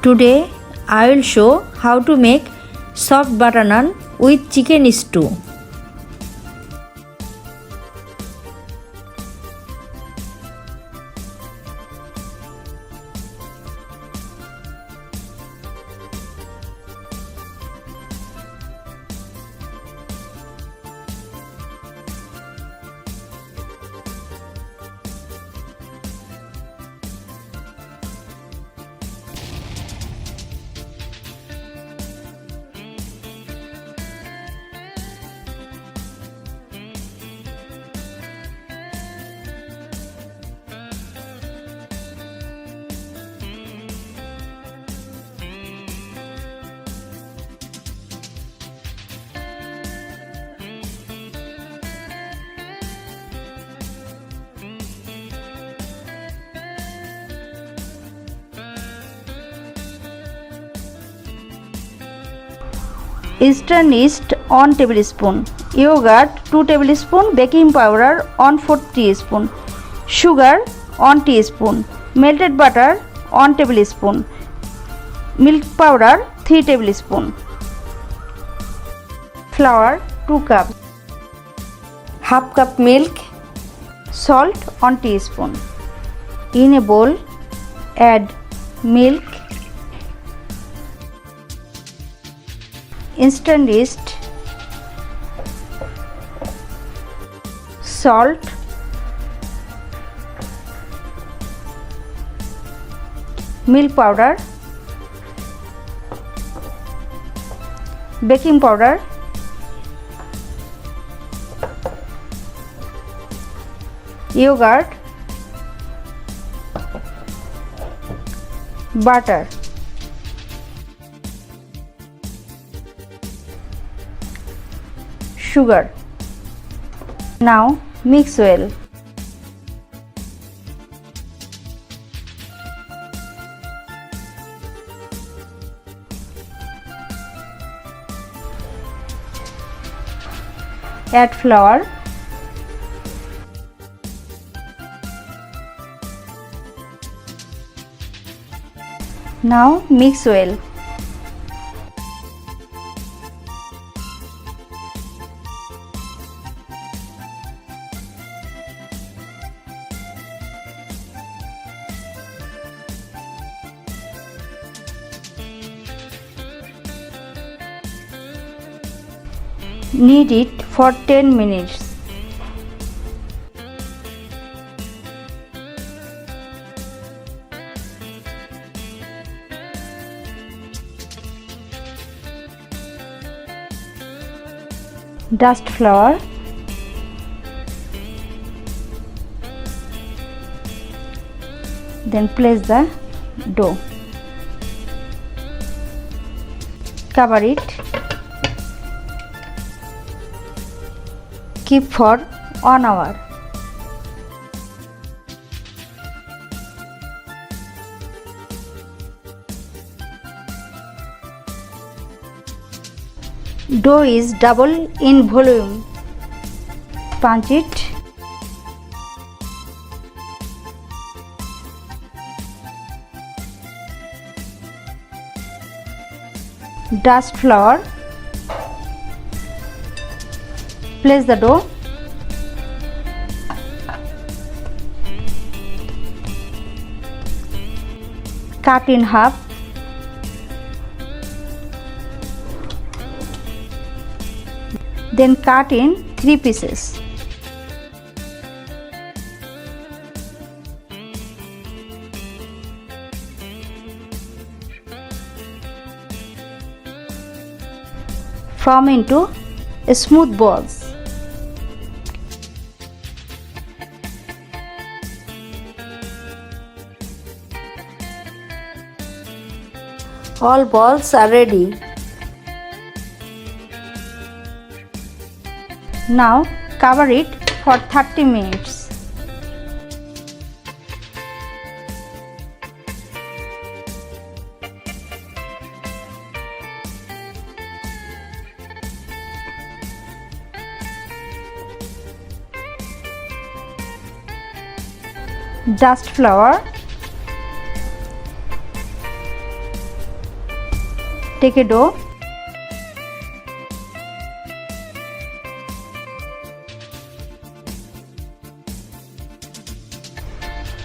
Today I will show how to make soft butter naan with chicken stew. Eastern yeast 1 tablespoon, yogurt 2 tablespoon, baking powder 1/4 teaspoon, sugar 1 teaspoon, melted butter 1 tablespoon, milk powder 3 tablespoon, flour 2 cups, half cup milk, salt 1 teaspoon. In a bowl, add milk, instant yeast, salt, milk powder, baking powder, yogurt, butter. Sugar. Now mix well. Add flour. Now mix well. Knead it for 10 minutes. Dust flour. Then place the dough. Cover it. Keep for 1 hour. Dough is double in volume. Punch it. Dust flour. Place the dough. Cut in half. Then cut in 3 pieces. Form into smooth balls. All balls are ready. Now cover it for 30 minutes. Dust flour, Take a dough.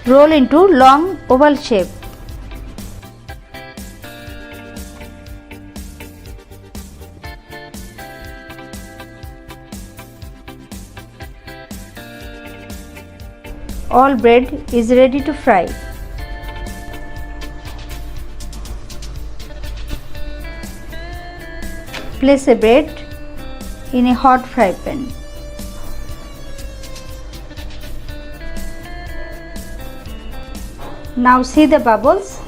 Roll into long oval shape. All bread is ready to fry. Place a bread in a hot fry pan. Now see the bubbles.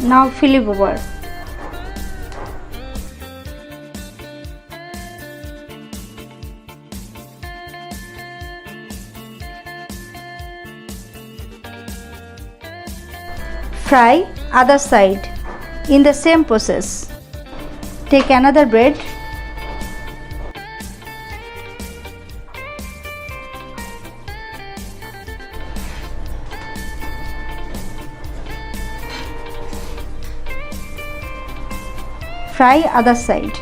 Now flip over. Fry other side in the same process. Take another bread. Fry other side.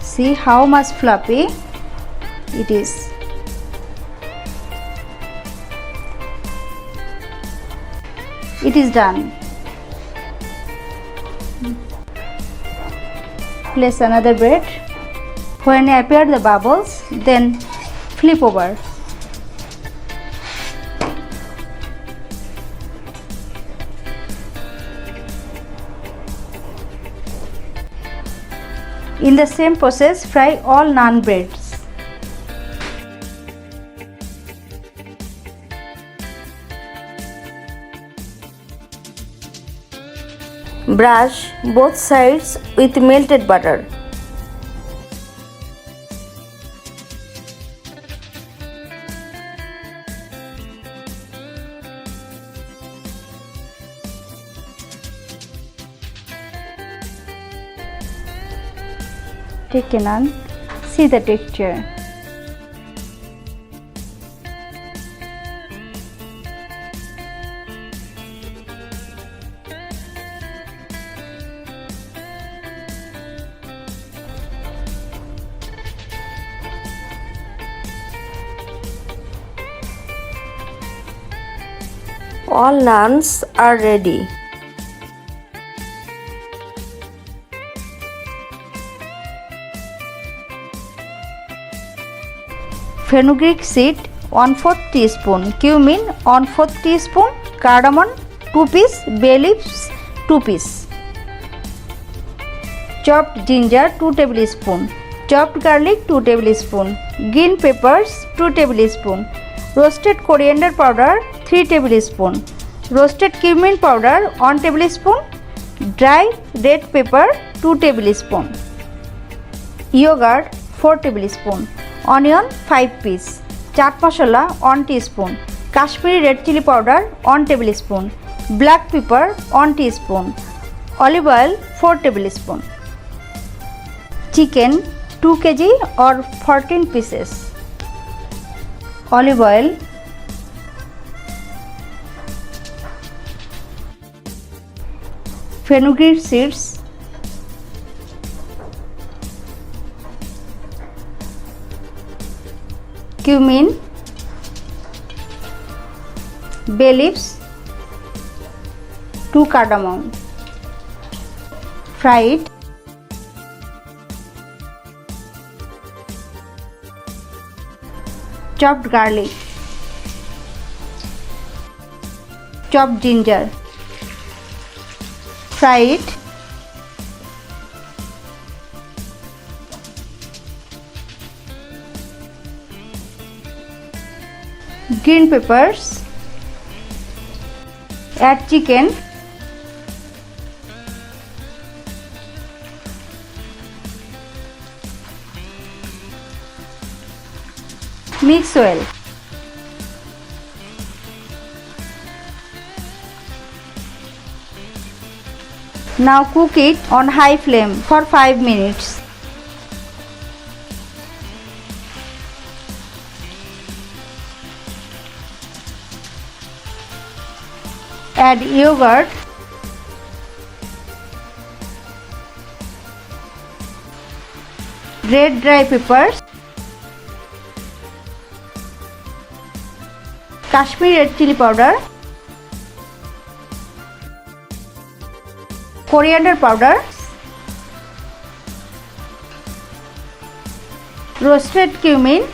See how much fluffy it is. It is done. Place another bread. When appear the bubbles, then flip over. In the same process, fry all naan breads. Brush both sides with melted butter. Take a naan, see the texture. All naans are ready. Fenugreek seed 1/4 teaspoon, cumin 1/4 teaspoon, cardamom 2 piece, bay leaves 2 piece. Chopped ginger 2 tablespoon, chopped garlic 2 tablespoon, green peppers 2 tablespoon, roasted coriander powder 3 tablespoon, roasted cumin powder 1 tablespoon, dry red pepper 2 tablespoon, yogurt 4 tablespoon, onion 5 piece, chaat masala 1 teaspoon, Kashmiri red chili powder 1 tablespoon, black pepper 1 teaspoon, olive oil 4 tablespoon. Chicken 2 kg or 14 pieces. Olive oil, fenugreek seeds, cumin, bay leaves, 2 cardamom. Fry it. Chopped garlic, chopped ginger. Fry it. Green peppers. Add chicken. Mix well. Now cook it on high flame for 5 minutes. Add yogurt, red dry peppers, Kashmiri red chili powder, coriander powder, roasted cumin,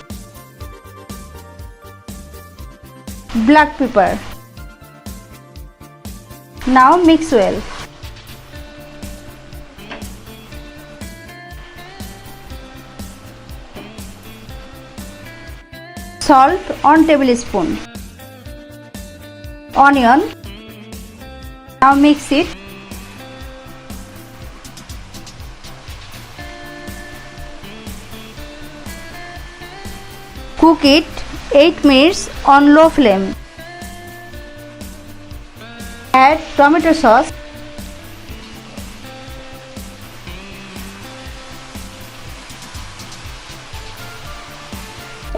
black pepper. Now mix well. Salt 1 tablespoon. Onion. Now mix it. Cook it 8 minutes on low flame. Add tomato sauce,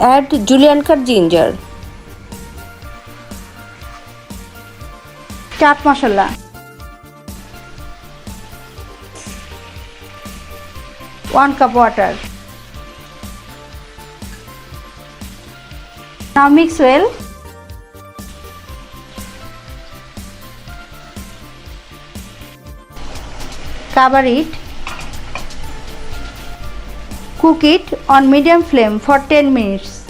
Add julienne cut ginger, chaat masala, 1 cup water. Now mix well. Cover it. Cook it on medium flame for 10 minutes.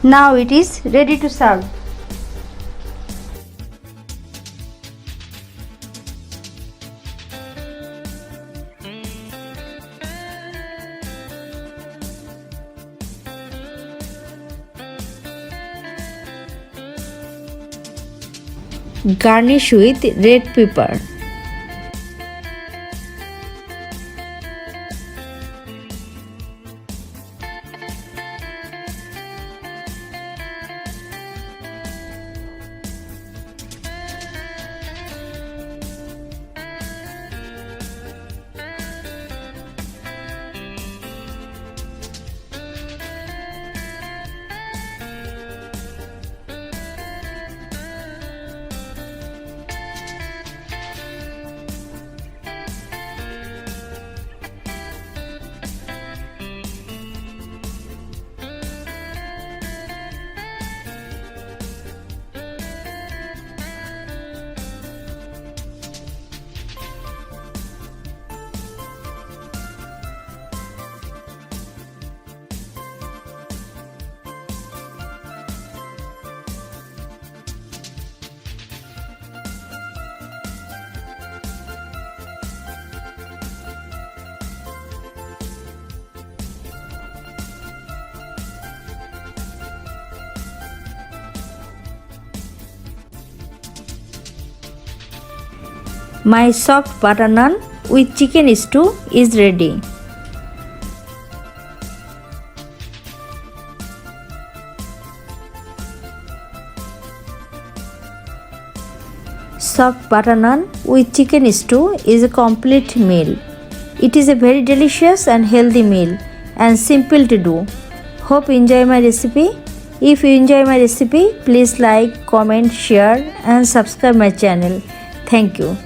Now it is ready to serve. garnish with red pepper. My soft butter naan with chicken stew is ready. Soft butter naan with chicken stew is a complete meal. It is a very delicious and healthy meal and simple to do. Hope you enjoy my recipe. If you enjoy my recipe, please like, comment, share and subscribe my channel. Thank you.